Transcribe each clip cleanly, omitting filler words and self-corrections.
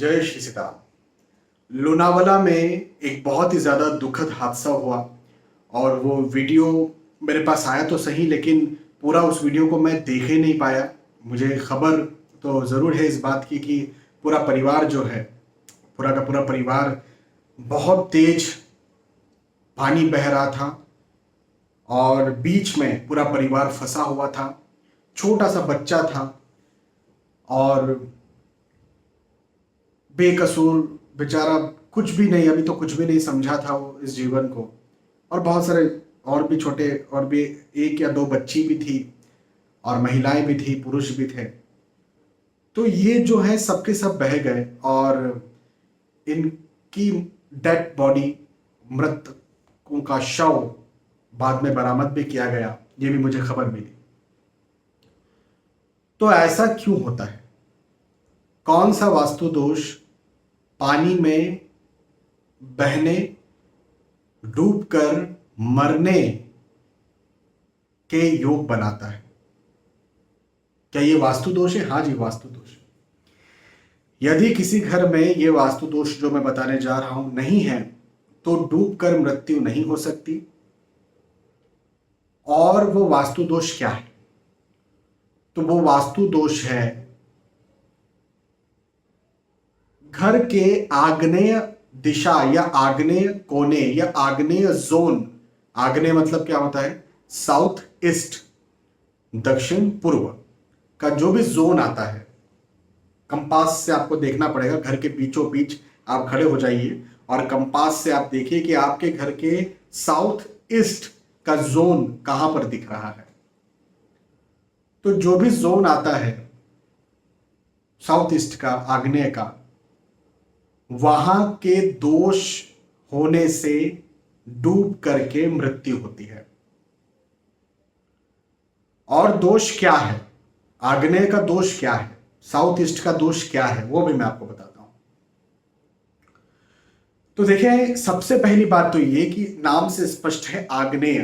जय श्री सीताराम। लोनावाला में एक बहुत ही ज़्यादा दुखद हादसा हुआ और वो वीडियो मेरे पास आया तो सही, लेकिन पूरा उस वीडियो को मैं देख ही नहीं पाया। मुझे खबर तो ज़रूर है इस बात की कि पूरा परिवार जो है, पूरा का पूरा परिवार बहुत तेज पानी बह रहा था और बीच में पूरा परिवार फंसा हुआ था। छोटा सा बच्चा था और बेकसूर बेचारा, कुछ भी नहीं, अभी तो कुछ भी नहीं समझा था वो इस जीवन को। और बहुत सारे और भी छोटे, और भी एक या दो बच्ची भी थी और महिलाएं भी थी, पुरुष भी थे। तो ये जो है सबके सब बह गए और इनकी डेड बॉडी, मृतकों का शव बाद में बरामद भी किया गया, ये भी मुझे खबर मिली। तो ऐसा क्यों होता है? कौन सा वास्तु दोष पानी में बहने, डूबकर मरने के योग बनाता है? क्या ये वास्तु दोष है? हाँ जी, वास्तु दोष है। यदि किसी घर में ये वास्तु दोष जो मैं बताने जा रहा हूं नहीं है, तो डूबकर मृत्यु नहीं हो सकती। और वो वास्तु दोष क्या है? तो वो वास्तु दोष है घर के आग्नेय दिशा या आग्नेय कोने या आग्नेय जोन। आग्नेय मतलब क्या होता है? साउथ ईस्ट, दक्षिण पूर्व का जो भी जोन आता है, कंपास से आपको देखना पड़ेगा। घर के बीचों बीच आप खड़े हो जाइए और कंपास से आप देखिए कि आपके घर के साउथ ईस्ट का जोन कहां पर दिख रहा है। तो जो भी जोन आता है साउथ ईस्ट का, आग्नेय का, वहां के दोष होने से डूब करके मृत्यु होती है। और दोष क्या है? आग्नेय का दोष क्या है, साउथ ईस्ट का दोष क्या है, वो भी मैं आपको बताता हूं। तो देखिए, सबसे पहली बात तो ये कि नाम से स्पष्ट है आग्नेय।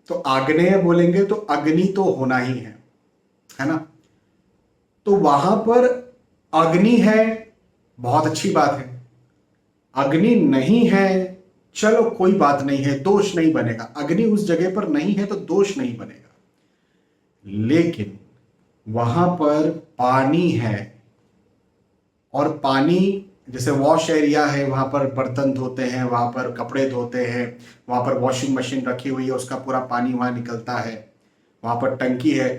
तो आग्नेय बोलेंगे तो अग्नि तो होना ही है ना? तो वहां पर अग्नि है, बहुत अच्छी बात है। अग्नि नहीं है, चलो कोई बात नहीं है, दोष नहीं बनेगा। अग्नि उस जगह पर नहीं है तो दोष नहीं बनेगा। लेकिन वहां पर पानी है, और पानी जैसे वॉश एरिया है, वहां पर बर्तन धोते हैं, वहां पर कपड़े धोते हैं, वहां पर वॉशिंग मशीन रखी हुई है, उसका पूरा पानी वहां निकलता है, वहां पर टंकी है।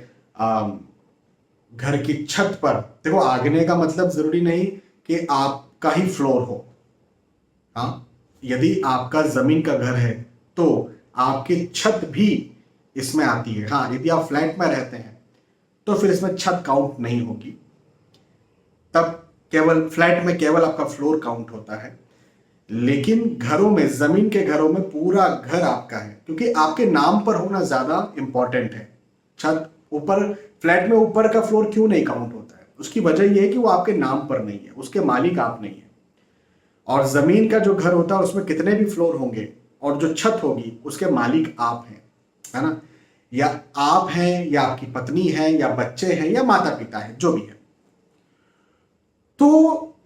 घर की छत पर देखो, आग्नेय का मतलब जरूरी नहीं कि आपका ही फ्लोर हो। हाँ, यदि आपका जमीन का घर है तो आपकी छत भी इसमें आती है। हाँ, यदि आप फ्लैट में रहते हैं तो फिर इसमें छत काउंट नहीं होगी, तब केवल फ्लैट में केवल आपका फ्लोर काउंट होता है। लेकिन घरों में, जमीन के घरों में पूरा घर आपका है, क्योंकि आपके नाम पर होना ज्यादा इंपॉर्टेंट है। छत ऊपर, फ्लैट में ऊपर का फ्लोर क्यों नहीं काउंट होता है? उसकी वजह यह है कि वो आपके नाम पर नहीं है, उसके मालिक आप नहीं है। और जमीन का जो घर होता है उसमें कितने भी फ्लोर होंगे और जो छत होगी उसके मालिक आप हैं, है ना? या आप हैं, या आपकी पत्नी है, या बच्चे हैं, या माता पिता है, जो भी है। तो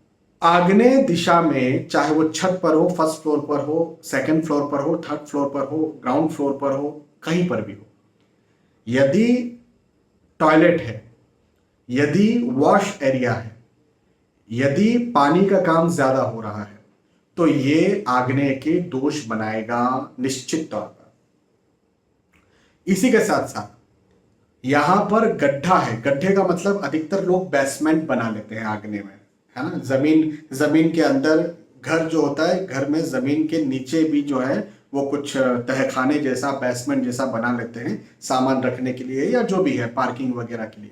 आग्नेय दिशा में, चाहे वो छत पर हो, फर्स्ट फ्लोर पर हो, सेकंड फ्लोर पर हो, थर्ड फ्लोर पर हो, ग्राउंड फ्लोर पर हो, कहीं पर भी हो, यदि टॉयलेट है, यदि वॉश एरिया है, यदि पानी का काम ज्यादा हो रहा है, तो ये आग्नेय के दोष बनाएगा निश्चित तौर पर। इसी के साथ साथ यहां पर गड्ढा है। गड्ढे का मतलब अधिकतर लोग बेसमेंट बना लेते हैं आग्नेय में, है ना? जमीन के अंदर घर जो होता है, घर में जमीन के नीचे भी जो है वो कुछ तहखाने जैसा, बेसमेंट जैसा बना लेते हैं, सामान रखने के लिए या जो भी है, पार्किंग वगैरह के लिए।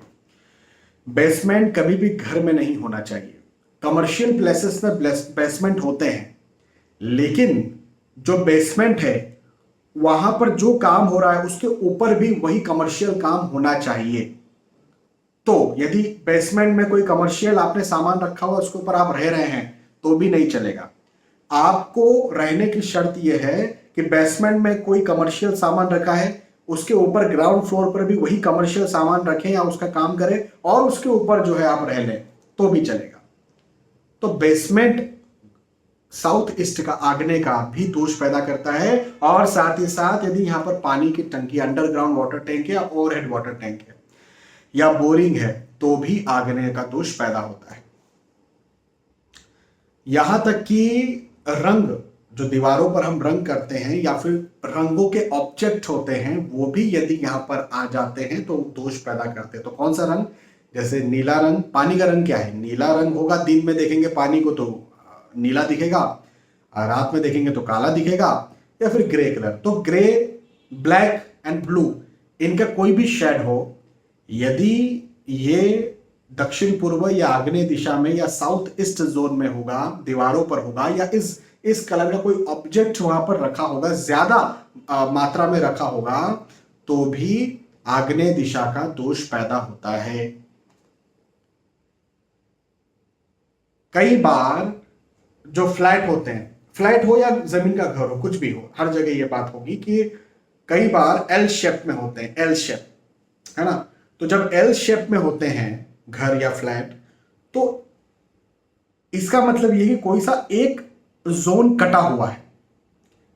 बेसमेंट कभी भी घर में नहीं होना चाहिए। कमर्शियल प्लेसेस में बेसमेंट होते हैं, लेकिन जो बेसमेंट है वहां पर जो काम हो रहा है उसके ऊपर भी वही कमर्शियल काम होना चाहिए। तो यदि बेसमेंट में कोई कमर्शियल आपने सामान रखा हुआ, उसके ऊपर आप रह रहे हैं, तो भी नहीं चलेगा। आपको रहने की शर्त यह है कि बेसमेंट में कोई कमर्शियल सामान रखा है, उसके ऊपर ग्राउंड फ्लोर पर भी वही कमर्शियल सामान रखें या उसका काम करें, और उसके ऊपर जो है आप रह लें, तो भी चलेगा। तो बेसमेंट साउथ ईस्ट का, आग्नेय का भी दोष पैदा करता है। और साथ ही साथ यदि यहां पर पानी की टंकी, अंडरग्राउंड वाटर टैंक है या ओवरहेड वाटर टैंक है या बोरिंग है, तो भी आग्नेय का दोष पैदा होता है। यहां तक कि रंग, जो दीवारों पर हम रंग करते हैं या फिर रंगों के ऑब्जेक्ट होते हैं, वो भी यदि यहां पर आ जाते हैं तो दोष पैदा करते हैं। तो कौन सा रंग? जैसे नीला रंग, पानी का रंग क्या है? नीला रंग होगा, दिन में देखेंगे पानी को तो नीला दिखेगा, रात में देखेंगे तो काला दिखेगा। या फिर ग्रे कलर, तो ग्रे, ब्लैक एंड ब्लू, इनका कोई भी शेड हो, यदि ये दक्षिण पूर्व या आग्नेय दिशा में या साउथ ईस्ट जोन में होगा, दीवारों पर होगा, या इस कलर का कोई ऑब्जेक्ट वहां पर रखा होगा, ज्यादा मात्रा में रखा होगा, तो भी आग्नेय दिशा का दोष पैदा होता है। कई बार जो फ्लैट होते हैं, फ्लैट हो या जमीन का घर हो, कुछ भी हो, हर जगह ये बात होगी कि कई बार एल शेप में होते हैं, एल शेप, है ना। तो जब एल शेप में होते हैं घर या फ्लैट, तो इसका मतलब ये कि कोई सा एक जोन कटा हुआ है।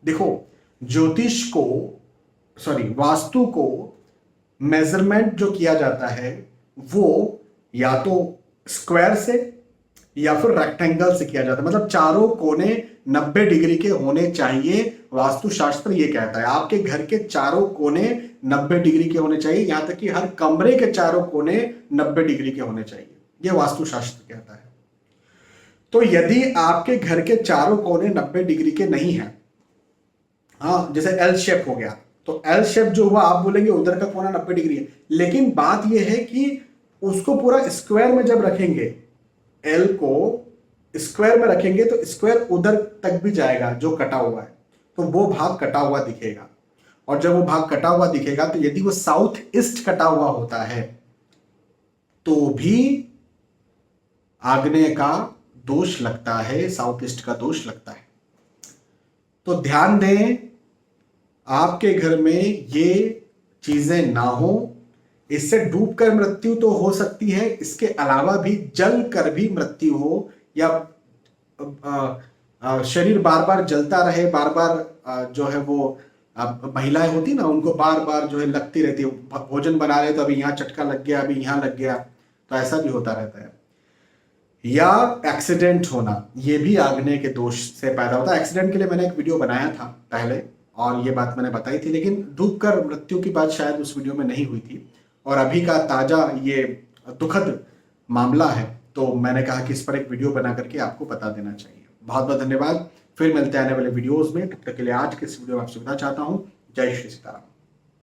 देखो, ज्योतिष को, सॉरी, वास्तु को मेजरमेंट जो किया जाता है वो या तो स्क्वायर से या फिर रेक्टेंगल से किया जाता है। मतलब चारों कोने 90 डिग्री के होने चाहिए, वास्तुशास्त्र ये कहता है। आपके घर के चारों कोने 90 डिग्री के होने चाहिए, यहां तक कि हर कमरे के चारों कोने 90 डिग्री के होने चाहिए, ये वास्तुशास्त्र कहता है। तो यदि आपके घर के चारों कोने 90 डिग्री के नहीं है, हाँ, जैसे एल शेप हो गया, तो एल शेप जो हुआ, आप बोलेंगे उधर का कोना 90 डिग्री है, लेकिन बात यह है कि उसको पूरा स्क्वायर में जब रखेंगे, एल को स्क्वायर में रखेंगे तो स्क्वायर उधर तक भी जाएगा जो कटा हुआ है, तो वो भाग कटा हुआ दिखेगा। और जब वो भाग कटा हुआ दिखेगा, तो यदि वो साउथ ईस्ट कटा हुआ होता है तो भी आग्नेय का दोष लगता है, साउथ ईस्ट का दोष लगता है। तो ध्यान दें, आपके घर में ये चीजें ना हो। इससे डूबकर मृत्यु तो हो सकती है, इसके अलावा भी जल कर भी मृत्यु हो, या शरीर बार बार जलता रहे, बार बार जो है वो महिलाएं होती ना, उनको बार बार जो है लगती रहती है, भोजन बना रहे तो अभी यहाँ चटका लग गया, अभी यहाँ लग गया, तो ऐसा भी होता रहता है। या एक्सीडेंट होना, ये भी आग्नेय के दोष से पैदा होता है। एक्सीडेंट के लिए मैंने एक वीडियो बनाया था पहले, और ये बात मैंने बताई थी, लेकिन डूबकर मृत्यु की बात शायद उस वीडियो में नहीं हुई थी। और अभी का ताजा ये दुखद मामला है, तो मैंने कहा कि इस पर एक वीडियो बना करके आपको बता देना चाहिए। बहुत बहुत धन्यवाद। फिर मिलते हैं आने वाले वीडियोस में, तब तक के लिए आज के इस वीडियो में आपसे विदा चाहता हूं। जय श्री सीताराम।